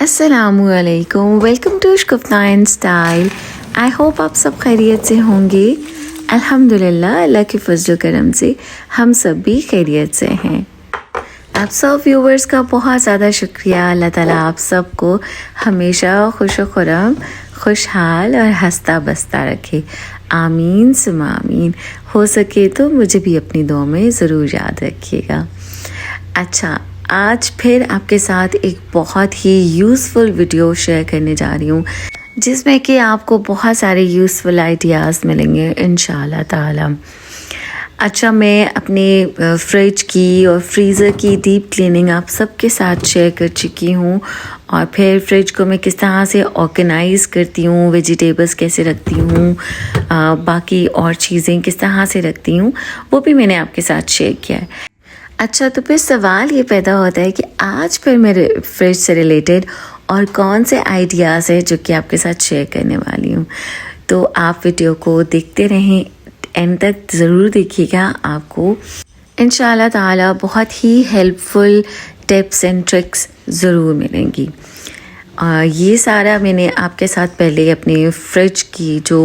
अस्सलामुअलैकुम, welcome to शुकफ़्ताइन style. I hope आप सब खैरियत से होंगे। अल्हम्दुलिल्लाह, अल्लाह के फजल करम से हम सब भी खैरियत से हैं। आप सब व्यूवर्स का बहुत ज़्यादा शुक्रिया। अल्लाह ताला आप सबको हमेशा खुश खुरम, खुशहाल और हंसता बसता रखे। आमीन सुमा आमीन। हो सके तो मुझे भी अपनी दुआ में ज़रूर याद रखिएगा। अच्छा, आज फिर आपके साथ एक बहुत ही यूज़फुल वीडियो शेयर करने जा रही हूँ, जिसमें कि आपको बहुत सारे यूज़फुल आइडियाज़ मिलेंगे इंशाल्लाह ताला। अच्छा, मैं अपने फ्रिज की और फ्रीज़र की डीप क्लीनिंग आप सबके साथ शेयर कर चुकी हूँ, और फिर फ्रिज को मैं किस तरह से ऑर्गेनाइज़ करती हूँ, वेजिटेबल्स कैसे रखती हूँ, बाकी और चीज़ें किस तरह से रखती हूँ, वो भी मैंने आपके साथ शेयर किया है। अच्छा, तो फिर सवाल ये पैदा होता है कि आज फिर मेरे फ्रिज से रिलेटेड और कौन से आइडियाज़ हैं जो कि आपके साथ शेयर करने वाली हूँ। तो आप वीडियो को देखते रहें, एंड तक ज़रूर देखिएगा। आपको इंशाल्लाह ताला बहुत ही हेल्पफुल टिप्स एंड ट्रिक्स ज़रूर मिलेंगी। ये सारा मैंने आपके साथ पहले अपने फ्रिज की जो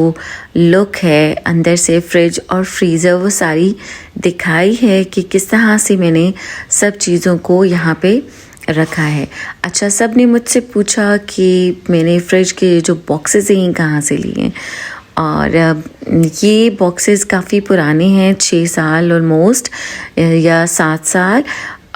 लुक है अंदर से, फ्रिज और फ्रीज़र, वो सारी दिखाई है कि किस तरह से मैंने सब चीज़ों को यहाँ पे रखा है। अच्छा, सब ने मुझसे पूछा कि मैंने फ्रिज के जो बॉक्सेस हैं कहाँ से लिए हैं, और ये बॉक्सेस काफ़ी पुराने हैं, 6 साल ऑलमोस्ट या 7 साल।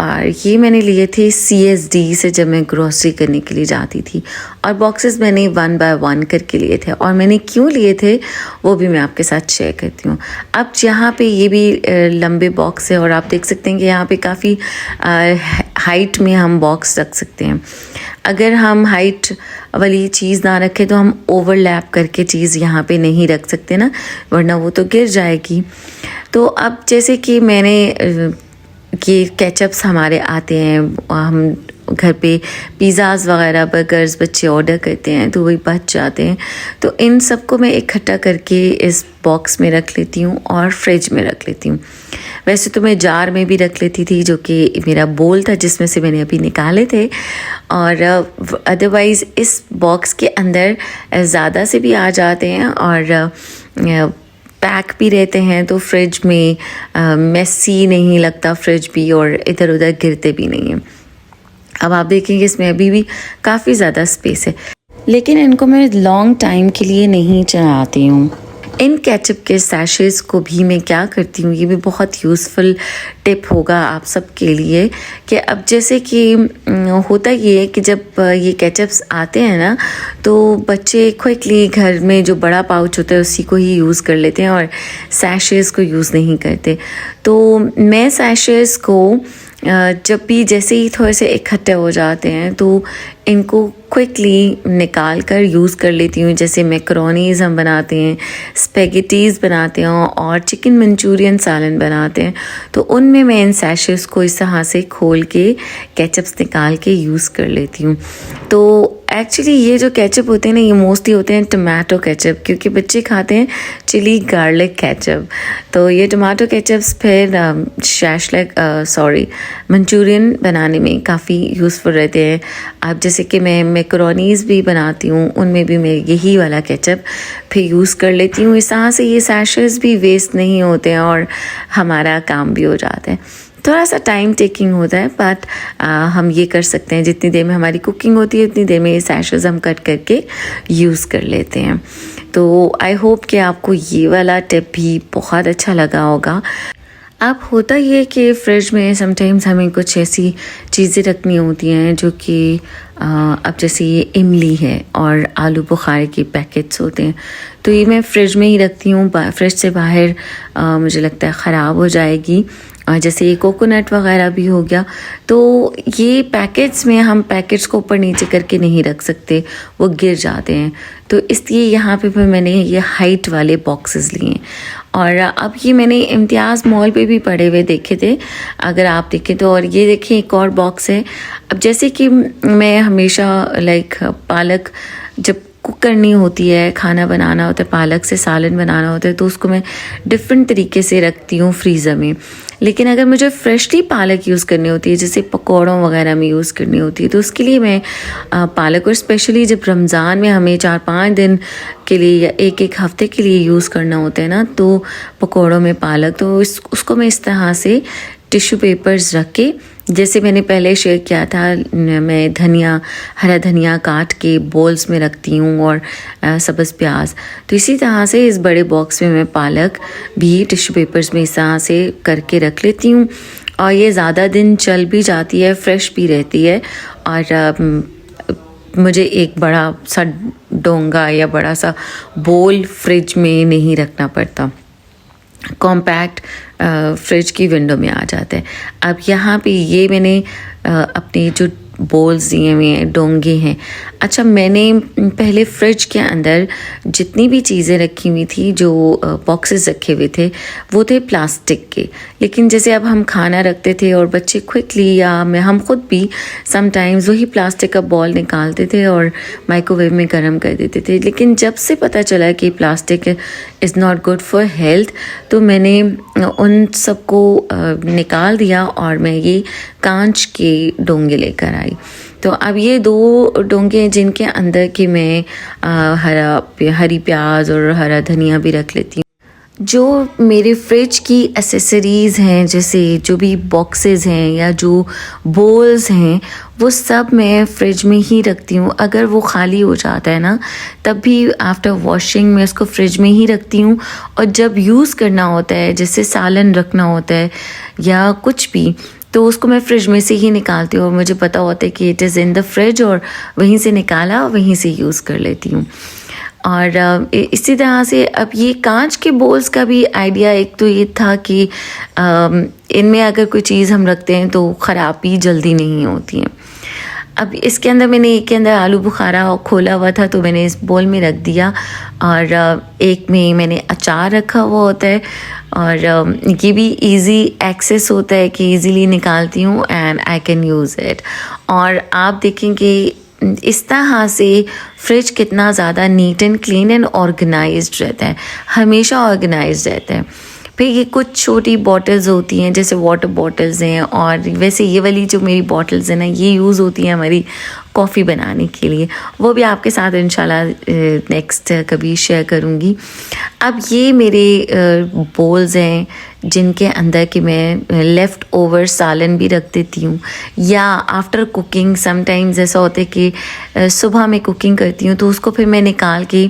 और ये मैंने लिए थे CSD से जब मैं ग्रोसरी करने के लिए जाती थी, और बॉक्सेस मैंने 1 बाय 1 करके लिए थे। और मैंने क्यों लिए थे वो भी मैं आपके साथ शेयर करती हूँ। अब यहाँ पे ये भी लंबे बॉक्स है, और आप देख सकते हैं कि यहाँ पे काफ़ी हाइट में हम बॉक्स रख सकते हैं। अगर हम हाइट वाली चीज़ ना रखें तो हम ओवरलैप करके चीज़ यहाँ पे नहीं रख सकते ना, वरना वो तो गिर जाएगी। तो अब जैसे कि मैंने कि केचप्स हमारे आते हैं, हम घर पे पिज़्ज़ाज़ वगैरह, बर्गर्स बच्चे ऑर्डर करते हैं तो वही बच जाते हैं, तो इन सबको मैं इकट्ठा करके इस बॉक्स में रख लेती हूँ और फ्रिज में रख लेती हूँ। वैसे तो मैं जार में भी रख लेती थी, जो कि मेरा बोल था जिसमें से मैंने अभी निकाले थे, और अदरवाइज़ इस बॉक्स के अंदर ज़्यादा से भी आ जाते हैं और पैक भी रहते हैं, तो फ्रिज में मेसी नहीं लगता फ्रिज भी, और इधर उधर गिरते भी नहीं हैं। अब आप देखेंगे इसमें अभी भी काफ़ी ज़्यादा स्पेस है, लेकिन इनको मैं लॉन्ग टाइम के लिए नहीं चलाती हूँ। इन केचप के सैशेज़ को भी मैं क्या करती हूँ, ये भी बहुत यूज़फुल टिप होगा आप सब के लिए, कि अब जैसे कि होता ये है कि जब ये केचप्स आते हैं ना, तो बच्चे क्विकली घर में जो बड़ा पाउच होता है उसी को ही यूज़ कर लेते हैं और सैशेज़ को यूज़ नहीं करते। तो मैं सैशेज़ को जब भी जैसे ही थोड़े से इकट्ठे हो जाते हैं तो इनको क्विकली निकाल कर यूज़ कर लेती हूँ। जैसे मैकरोनीज़ हम बनाते हैं, स्पेगेटीज़ बनाते हैं और चिकन मंचूरियन सालन बनाते हैं, तो उनमें मैं इन सैशेस को इस तरह से खोल के केचप्स निकाल के यूज़ कर लेती हूँ। तो एक्चुअली ये जो केचप होते हैं ना, ये मोस्टली होते हैं टमाटो केचप, क्योंकि बच्चे खाते हैं चिली गार्लिक केचप। तो ये टमाटो केचप्स फिर मंचूरियन बनाने में काफ़ी यूज़फुल रहते हैं। अब जैसे कि मैं मैकरोनीज़ भी बनाती हूँ, उनमें भी मैं यही वाला केचप फिर यूज़ कर लेती हूँ। इस तरह से ये सैशेस भी वेस्ट नहीं होते हैं और हमारा काम भी हो जाता है। थोड़ा सा टाइम टेकिंग होता है, बट हम ये कर सकते हैं, जितनी देर में हमारी कुकिंग होती है उतनी देर में ये सैशेस हम कट करके यूज़ कर लेते हैं। तो आई होप कि आपको ये वाला टिप भी बहुत अच्छा लगा होगा। अब होता ये कि फ्रिज में समटाइम्स हमें कुछ ऐसी चीज़ें रखनी होती हैं जो कि अब जैसे ये इमली है और आलू बुखारे के पैकेट्स होते हैं, तो ये मैं फ्रिज में ही रखती हूँ। फ्रिज से बाहर मुझे लगता है ख़राब हो जाएगी। जैसे ये कोकोनट वगैरह भी हो गया, तो ये पैकेट्स में हम पैकेट्स को ऊपर नीचे करके नहीं रख सकते, वो गिर जाते हैं। तो इसलिए यहाँ पे फिर मैंने ये हाइट वाले बॉक्सेस लिए, और अब ये मैंने इम्तियाज़ मॉल पे भी पड़े हुए देखे थे, अगर आप देखें तो। और ये देखें एक और बॉक्स है। अब जैसे कि मैं हमेशा पालक जब कुक करनी होती है, खाना बनाना होता है, पालक से सालन बनाना होता है, तो उसको मैं डिफरेंट तरीके से रखती हूँ फ्रीज़र में। लेकिन अगर मुझे फ्रेशली पालक यूज़ करनी होती है, जैसे पकौड़ों वगैरह में यूज़ करनी होती है, तो उसके लिए मैं पालक, और स्पेशली जब रमज़ान में हमें 4-5 दिन के लिए या एक हफ़्ते के लिए यूज़ करना होता है ना, तो पकौड़ों में पालक, तो उसको मैं इस तरह से टिश्यू पेपर्स रख के, जैसे मैंने पहले शेयर किया था, मैं हरा धनिया काट के बोल्स में रखती हूँ, और सब्ज़ प्याज, तो इसी तरह से इस बड़े बॉक्स में मैं पालक भी टिश्यू पेपर्स में इस तरह से करके रख लेती हूँ, और ये ज़्यादा दिन चल भी जाती है, फ्रेश भी रहती है, और मुझे एक बड़ा सा डोंगा या बड़ा सा बोल फ्रिज में नहीं रखना पड़ता, कॉम्पैक्ट फ्रिज की विंडो में आ जाता है। अब यहाँ पे ये मैंने अपने जो बोल्स दिए हुए हैं, डोंगे हैं, अच्छा मैंने पहले फ्रिज के अंदर जितनी भी चीज़ें रखी हुई थी, जो बॉक्सेस रखे हुए थे, वो थे प्लास्टिक के, लेकिन जैसे अब हम खाना रखते थे और बच्चे क्विकली, या हम खुद भी समटाइम्स वही प्लास्टिक का बॉल निकालते थे और माइक्रोवेव में गर्म कर देते थे, लेकिन जब से पता चला कि plastic is not good for health, तो मैंने उन सबको निकाल दिया और मैं ये कांच के डोंगे लेकर आई। तो अब ये 2 डोंगे हैं जिनके अंदर कि मैं हरी प्याज और हरा धनिया भी रख लेती हूँ। जो मेरे फ्रिज की एसेसरीज़ हैं, जैसे जो भी बॉक्सेस हैं या जो बोल्स हैं, वो सब मैं फ्रिज में ही रखती हूँ। अगर वो खाली हो जाता है ना, तब भी आफ्टर वॉशिंग मैं उसको फ्रिज में ही रखती हूँ, और जब यूज़ करना होता है, जैसे सालन रखना होता है या कुछ भी, तो उसको मैं फ्रिज में से ही निकालती हूँ, और मुझे पता होता है कि it is in the fridge, और वहीं से निकाला वहीं से यूज़ कर लेती हूँ। और इसी तरह से अब ये कांच के बोल्स का भी आइडिया एक तो ये था कि इनमें अगर कोई चीज़ हम रखते हैं तो ख़राबी जल्दी नहीं होती है। अब इसके अंदर मैंने एक के अंदर आलू बुखारा खोला हुआ था, तो मैंने इस बोल में रख दिया, और एक में मैंने अचार रखा हुआ होता है, और ये भी इजी एक्सेस होता है कि इजीली निकालती हूँ and I can use it. और आप देखेंगे इस तरह से फ्रिज कितना ज़्यादा neat and clean and organised रहता है, हमेशा ऑर्गेनाइज्ड रहता है। फिर ये कुछ छोटी बॉटल्स होती हैं, जैसे वाटर बॉटल्स हैं, और वैसे ये वाली जो मेरी बॉटल्स हैं ना, ये यूज़ होती हैं हमारी कॉफ़ी बनाने के लिए, वो भी आपके साथ इंशाल्लाह नेक्स्ट कभी शेयर करूँगी। अब ये मेरे बोल्स हैं जिनके अंदर कि मैं लेफ़्ट ओवर सालन भी रख देती हूँ, या आफ्टर कुकिंग समटाइम्स ऐसा होता है कि सुबह मैं कुकिंग करती हूँ, तो उसको फिर मैं निकाल के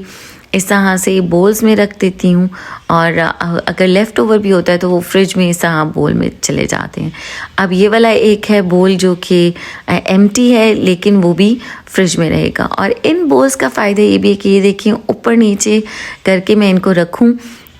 इस तरह से बोल्स में रख देती हूँ, और अगर लेफ़्ट ओवर भी होता है तो वो फ्रिज में इस तरह बोल में चले जाते हैं। अब ये वाला एक है बोल जो कि एम्प्टी है, लेकिन वो भी फ्रिज में रहेगा। और इन बोल्स का फ़ायदा ये भी है कि ये देखिए ऊपर नीचे करके मैं इनको रखूँ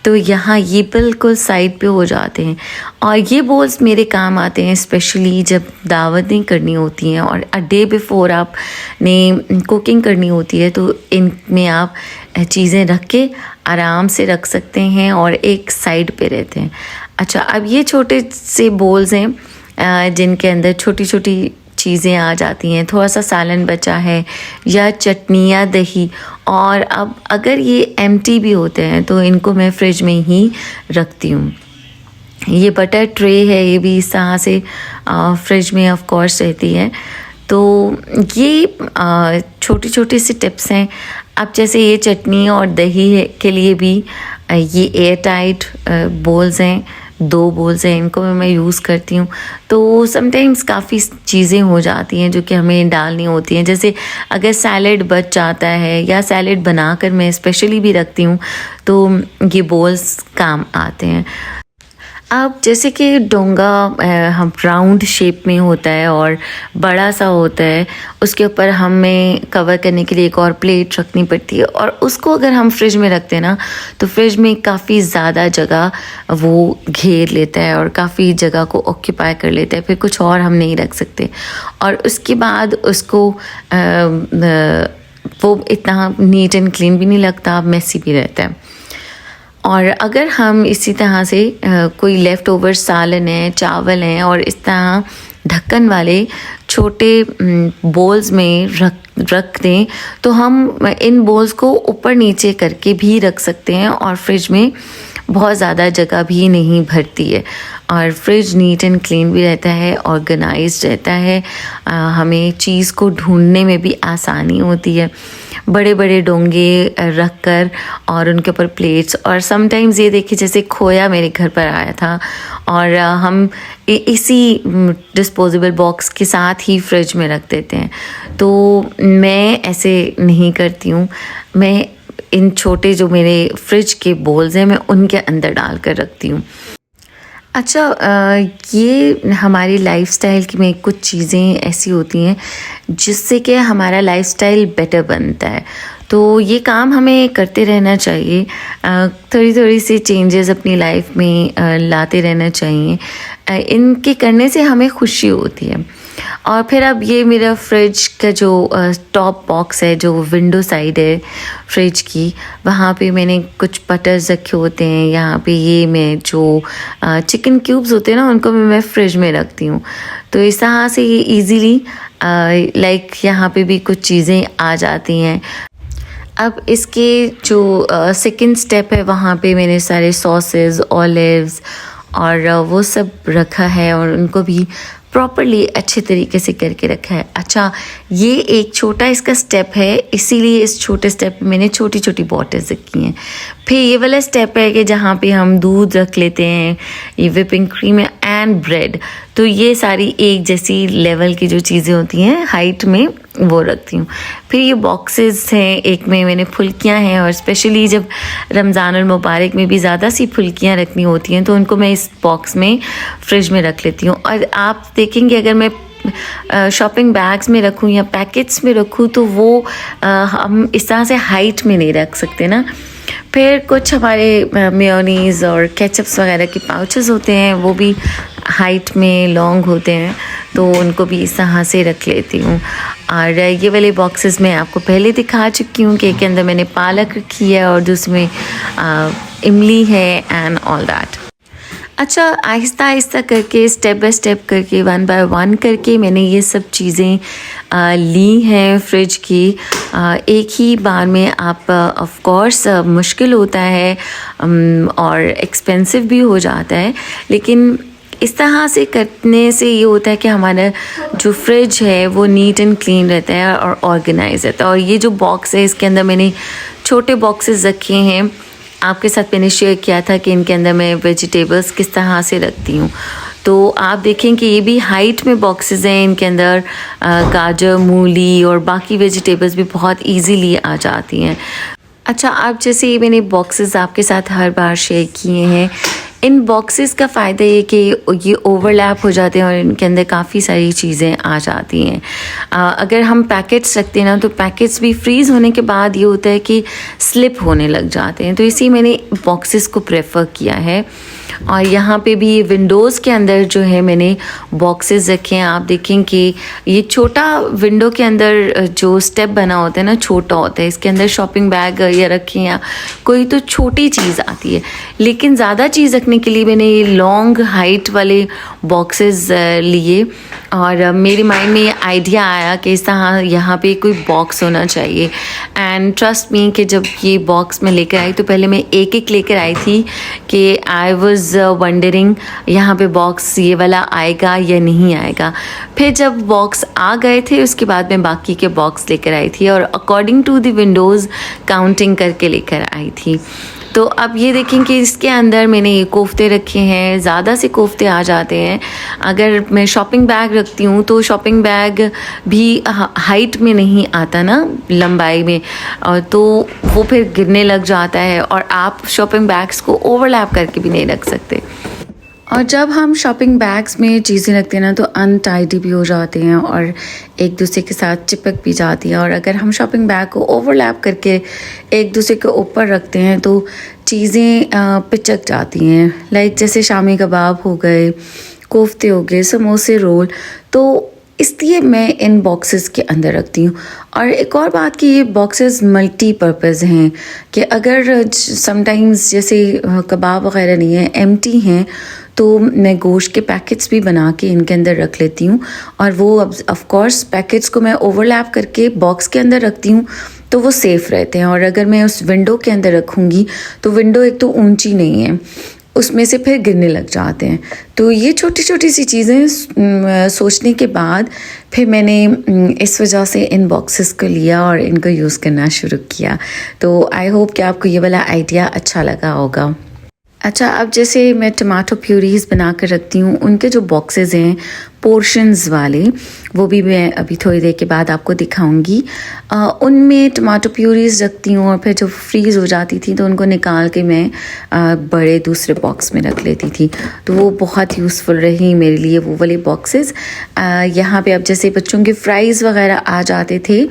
तो यहाँ ये बिल्कुल साइड पे हो जाते हैं, और ये बोल्स मेरे काम आते हैं स्पेशली जब दावतें करनी होती हैं और अ डे बिफोर आपने कुकिंग करनी होती है, तो इनमें आप चीज़ें रख के आराम से रख सकते हैं और एक साइड पे रहते हैं। अच्छा, अब ये छोटे से बोल्स हैं जिनके अंदर छोटी छोटी चीज़ें आ जाती हैं, थोड़ा सा सालन बचा है या चटनी या दही, और अब अगर ये एम्प्टी भी होते हैं तो इनको मैं फ्रिज में ही रखती हूँ। ये बटर ट्रे है, ये भी इस तरह से फ्रिज में ऑफ कोर्स रहती है। तो ये छोटी छोटी सी टिप्स हैं। अब जैसे ये चटनी और दही के लिए भी ये एयर टाइट बोल्स हैं, 2 बोल्स हैं, इनको मैं यूज़ करती हूँ। तो समटाइम्स काफ़ी चीज़ें हो जाती हैं जो कि हमें डालनी होती हैं, जैसे अगर सैलेड बच जाता है या सैलेड बनाकर मैं स्पेशली भी रखती हूँ, तो ये बोल्स काम आते हैं। अब जैसे कि डोंगा हम राउंड शेप में होता है और बड़ा सा होता है, उसके ऊपर हमें कवर करने के लिए एक और प्लेट रखनी पड़ती है, और उसको अगर हम फ्रिज में रखते हैं ना तो फ्रिज में काफ़ी ज़्यादा जगह वो घेर लेता है और काफ़ी जगह को ऑक्यूपाई कर लेता है, फिर कुछ और हम नहीं रख सकते, और उसके बाद उसको वो इतना नीट एंड क्लीन भी नहीं लगता, मेसी भी रहता है। और अगर हम इसी तरह से कोई लेफ़्ट ओवर सालन है, चावल हैं, और इस तरह ढक्कन वाले छोटे बोल्स में रख दें, तो हम इन बोल्स को ऊपर नीचे करके भी रख सकते हैं, और फ्रिज में बहुत ज़्यादा जगह भी नहीं भरती है। और फ्रिज नीट एंड क्लीन भी रहता है, ऑर्गेनाइज्ड रहता है। हमें चीज़ को ढूंढने में भी आसानी होती है, बड़े बड़े डोंगे रख कर और उनके ऊपर प्लेट्स। और समटाइम्स ये देखिए जैसे खोया मेरे घर पर आया था और हम इसी डिस्पोजेबल बॉक्स के साथ ही फ्रिज में रख देते हैं। तो मैं ऐसे नहीं करती हूँ, मैं इन छोटे जो मेरे फ्रिज के बोल्स हैं मैं उनके अंदर डाल कर रखती हूँ। अच्छा, ये हमारी लाइफस्टाइल की में कुछ चीज़ें ऐसी होती हैं जिससे कि हमारा लाइफस्टाइल बेटर बनता है, तो ये काम हमें करते रहना चाहिए। थोड़ी थोड़ी सी चेंजेस अपनी लाइफ में लाते रहना चाहिए। इनके करने से हमें खुशी होती है। और फिर अब ये मेरा फ्रिज का जो टॉप बॉक्स है, जो विंडो साइड है फ्रिज की, वहाँ पे मैंने कुछ बटर्स रखे होते हैं। यहाँ पे ये मैं जो चिकन क्यूब्स होते हैं ना, उनको मैं फ्रिज में रखती हूँ। तो इस तरह से ये ईज़िली लाइक यहाँ पे भी कुछ चीज़ें आ जाती हैं। अब इसके जो सेकंड स्टेप है, वहाँ पे मैंने सारे सॉसेस, ऑलिव्स और वो सब रखा है और उनको भी प्रॉपरली अच्छे तरीके से करके रखा है। अच्छा, ये एक छोटा इसका स्टेप है, इसीलिए इस छोटे स्टेप में मैंने छोटी छोटी बॉटल्स रखी हैं। फिर ये वाला स्टेप है कि जहाँ पे हम दूध रख लेते हैं, ये विपिंग क्रीम एंड ब्रेड। तो ये सारी एक जैसी लेवल की जो चीज़ें होती हैं हाइट में, वो रखती हूँ। फिर ये बॉक्सेस हैं, एक में मैंने फुल्कियाँ हैं और स्पेशली जब रमज़ान और मुबारक में भी ज़्यादा सी फुल्कियाँ रखनी होती हैं तो उनको मैं इस बॉक्स में फ्रिज में रख लेती हूँ। और आप देखेंगे अगर मैं शॉपिंग बैग्स में रखूँ या पैकेट्स में रखूँ तो वो हम इस तरह से हाइट में नहीं रख सकते ना। फिर कुछ हमारे मेयोनीज़ और केचप्स वगैरह के पाउचेस होते हैं, वो भी हाइट में लॉन्ग होते हैं, तो उनको भी इस तरह से रख लेती हूँ। और ये वाले बॉक्सेस मैं आपको पहले दिखा चुकी हूँ कि एक के अंदर मैंने पालक रखी है और दूसरे में इमली है एंड ऑल दैट। अच्छा, आहिस्ता आहिस्ता करके, स्टेप बाय स्टेप करके, वन बाय वन करके मैंने ये सब चीज़ें ली हैं फ्रिज की। एक ही बार में आप ऑफ कोर्स मुश्किल होता है और एक्सपेंसिव भी हो जाता है, लेकिन इस तरह से करने से ये होता है कि हमारा जो फ्रिज है वो नीट एंड क्लीन रहता है और ऑर्गेनाइज रहता है। और ये जो बॉक्स है, इसके अंदर मैंने छोटे बॉक्सेस रखे हैं। आपके साथ मैंने शेयर किया था कि इनके अंदर मैं वेजिटेबल्स किस तरह से रखती हूँ, तो आप देखें कि ये भी हाइट में बॉक्सेस हैं। इनके अंदर गाजर, मूली और बाकी वेजिटेबल्स भी बहुत इजीली आ जाती हैं। अच्छा, अब जैसे ये मैंने बॉक्सेस आपके साथ हर बार शेयर किए हैं, इन बॉक्सेस का फ़ायदा ये कि ये ओवरलैप हो जाते हैं और इनके अंदर काफ़ी सारी चीज़ें आ जाती हैं। अगर हम पैकेट्स रखते हैं ना, तो पैकेट्स भी फ्रीज़ होने के बाद ये होता है कि स्लिप होने लग जाते हैं, तो इसी मैंने बॉक्सेस को प्रेफर किया है। और यहाँ पे भी विंडोज़ के अंदर जो है मैंने बॉक्सेस रखे हैं। आप देखें कि ये छोटा विंडो के अंदर जो स्टेप बना होता है ना, छोटा होता है, इसके अंदर शॉपिंग बैग या रखें या कोई तो छोटी चीज़ आती है, लेकिन ज़्यादा चीज़ रखने के लिए मैंने ये लॉन्ग हाइट वाले बॉक्सेस लिए। और मेरे माइंड में ये आइडिया आया कि इस तरह यहाँ पे कोई बॉक्स होना चाहिए। एंड ट्रस्ट मी कि जब ये बॉक्स मैं लेकर आई तो पहले मैं एक एक लेकर आई थी कि आई वाज वंडरिंग यहाँ पे बॉक्स ये वाला आएगा या नहीं आएगा। फिर जब बॉक्स आ गए थे उसके बाद मैं बाकी के बॉक्स लेकर आई थी और according to the windows counting करके लेकर आई थी। तो अब ये देखें कि इसके अंदर मैंने ये कोफ्ते रखे हैं, ज़्यादा से कोफ्ते आ जाते हैं। अगर मैं शॉपिंग बैग रखती हूँ तो शॉपिंग बैग भी हाइट में नहीं आता ना, लंबाई में, तो वो फिर गिरने लग जाता है और आप शॉपिंग बैग्स को ओवरलैप करके भी नहीं रख सकते। और जब हम शॉपिंग बैग्स में चीज़ें रखते हैं ना, तो अनटाइडी भी हो जाते हैं और एक दूसरे के साथ चिपक भी जाती है। और अगर हम शॉपिंग बैग को ओवरलैप करके एक दूसरे के ऊपर रखते हैं तो चीज़ें पिचक जाती हैं। लाइक जैसे शामी कबाब हो गए, कोफ्ते हो गए, समोसे, रोल, तो इसलिए मैं इन बॉक्सेस के अंदर रखती हूँ। और एक और बात कि ये बॉक्सेस मल्टीपर्पज़ हैं कि अगर समटाइम्स जैसे कबाब वगैरह नहीं है, एम्प्टी हैं, तो मैं गोश्त के पैकेट्स भी बना के इनके अंदर रख लेती हूँ। और वो अब ऑफ कोर्स पैकेट्स को मैं ओवरलैप करके बॉक्स के अंदर रखती हूँ तो वो सेफ़ रहते हैं। और अगर मैं उस विंडो के अंदर रखूँगी तो विंडो एक तो ऊंची नहीं है, उसमें से फिर गिरने लग जाते हैं। तो ये छोटी छोटी सी चीज़ें सोचने के बाद फिर मैंने इस वजह से इन बॉक्सेस को लिया और इनको यूज़ करना शुरू किया। तो आई होप कि आपको ये वाला आइडिया अच्छा लगा होगा। अच्छा, अब जैसे मैं टमाटो प्यूरीज बना कर रखती हूँ, उनके जो बॉक्सेस हैं पोर्शंस वाले, वो भी मैं अभी थोड़ी देर के बाद आपको दिखाऊंगी। उनमें टमाटो प्यूरीज रखती हूँ और फिर जो फ्रीज़ हो जाती थी तो उनको निकाल के मैं बड़े दूसरे बॉक्स में रख लेती थी। तो वो बहुत यूज़फुल रही मेरे लिए वो वाले बॉक्सेस। यहाँ पे अब जैसे बच्चों के फ्राइज़ वगैरह आ जाते थे,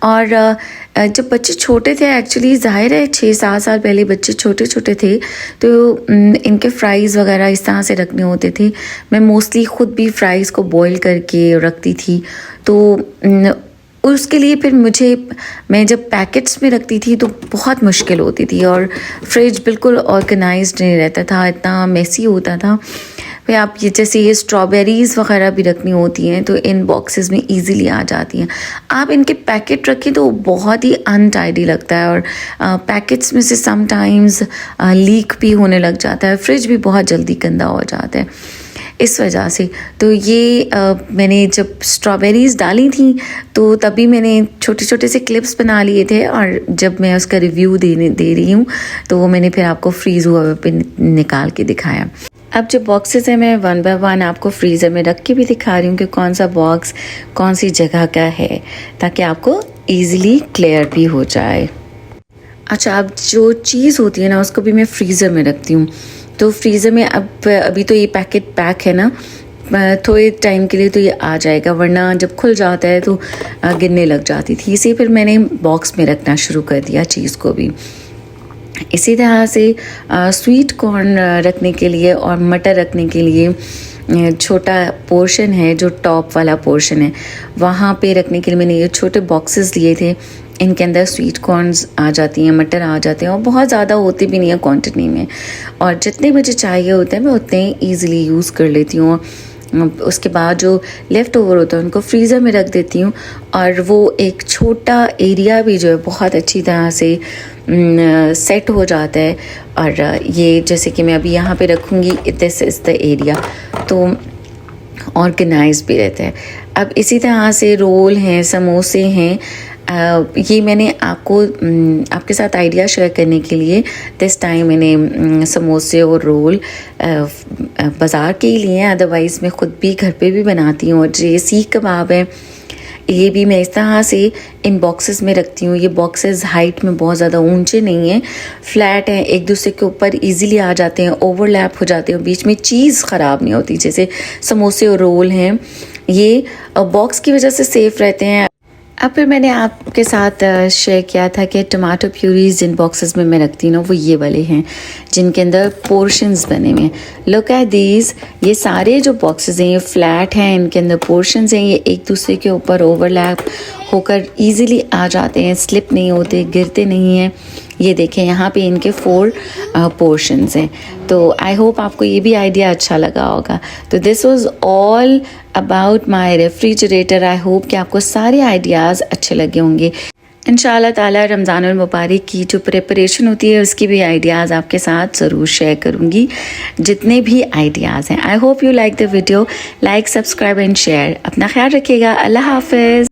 और जब बच्चे छोटे थे, एक्चुअली ज़ाहिर है 6-7 साल पहले बच्चे छोटे छोटे थे, तो इनके फ्राइज़ वगैरह इस तरह से रखने होते थे। मैं मोस्टली ख़ुद भी फ्राइज़ को बॉईल करके रखती थी। तो उसके लिए फिर मैं जब पैकेट्स में रखती थी तो बहुत मुश्किल होती थी, और फ्रिज बिल्कुल ऑर्गेनाइज्ड नहीं रहता था, इतना मेसी होता था। फिर आप ये जैसे ये स्ट्रॉबेरीज़ वगैरह भी रखनी होती हैं तो इन बॉक्सेस में इजीली आ जाती हैं। आप इनके पैकेट रखें तो बहुत ही अनटाइडी लगता है, और पैकेट्स में से समटाइम्स लीक भी होने लग जाता है, फ्रिज भी बहुत जल्दी गंदा हो जाता है इस वजह से। तो ये मैंने जब स्ट्रॉबेरीज़ डाली थी तो तभी मैंने छोटे छोटे से क्लिप्स बना लिए थे, और जब मैं उसका रिव्यू दे रही हूँ तो वो मैंने फिर आपको फ्रीज़ हुआ पे निकाल के दिखाया। अब जो बॉक्सेस हैं मैं 1 बाय 1 आपको फ्रीज़र में रख के भी दिखा रही हूँ कि कौन सा बॉक्स कौन सी जगह का है, ताकि आपको ईज़िली क्लियर भी हो जाए। अच्छा, अब जो चीज़ होती है ना उसको भी मैं फ्रीज़र में रखती हूँ। तो फ्रीज़र में अभी तो ये पैकेट पैक है ना, थोड़े टाइम के लिए तो ये आ जाएगा, वरना जब खुल जाता है तो गिरने लग जाती थी। इसे फिर मैंने बॉक्स में रखना शुरू कर दिया चीज़ को भी। इसी तरह से स्वीट कॉर्न रखने के लिए और मटर रखने के लिए छोटा पोर्शन है, जो टॉप वाला पोर्शन है, वहाँ पे रखने के लिए मैंने ये छोटे बॉक्सेस लिए थे। इनके अंदर स्वीट कॉर्न्स आ जाती हैं, मटर आ जाते हैं, और बहुत ज़्यादा होते भी नहीं है क्वांटिटी में, और जितने मुझे चाहिए होते हैं मैं उतने ईज़िली यूज़ कर लेती हूँ। उसके बाद जो लेफ़्ट ओवर होता है उनको फ्रीज़र में रख देती हूँ, और वो एक छोटा एरिया भी जो है बहुत अच्छी तरह से सेट हो जाता है। और ये जैसे कि मैं अभी यहाँ पे रखूँगी, दिस इज़ द एरिया, तो ऑर्गेनाइज भी रहता है। अब इसी तरह से रोल हैं, समोसे हैं, ये मैंने आपके साथ आइडिया शेयर करने के लिए दिस टाइम मैंने समोसे और रोल बाज़ार के ही लिए हैं, अदरवाइज़ मैं ख़ुद भी घर पे भी बनाती हूँ। और ये सीख कबाब है, ये भी मैं इस तरह से इन बॉक्सेस में रखती हूँ। ये बॉक्सेस हाइट में बहुत ज़्यादा ऊंचे नहीं हैं, फ्लैट हैं, एक दूसरे के ऊपर इजीली आ जाते हैं, ओवरलैप हो जाते हैं, बीच में चीज़ ख़राब नहीं होती। जैसे समोसे और रोल हैं, ये बॉक्स की वजह से सेफ़ रहते हैं। अब फिर मैंने आपके साथ शेयर किया था कि टमाटो प्यूरीज जिन बॉक्सेस में मैं रखती हूँ ना, वो ये वाले हैं जिनके अंदर पोर्शंस बने हुए हैं। लुक एट दीज, ये सारे जो बॉक्सेस हैं ये फ्लैट हैं, इनके अंदर पोर्शंस हैं, ये एक दूसरे के ऊपर ओवरलैप होकर इजीली आ जाते हैं, स्लिप नहीं होते, गिरते नहीं हैं। ये देखें यहाँ पे इनके 4 पोर्शंस हैं। तो आई होप आपको ये भी आइडिया अच्छा लगा होगा। तो this was all about my refrigerator. I hope कि आपको सारे आइडियाज़ अच्छे लगे होंगे। इंशाल्लाह ताला रमज़ानुल मुबारक की जो प्रिपरेशन होती है उसकी भी आइडियाज़ आपके साथ ज़रूर शेयर करूँगी, जितने भी आइडियाज़ हैं। I hope you like the video. Like, subscribe and share. अपना ख्याल रखिएगा। अल्लाह हाफ़िज़।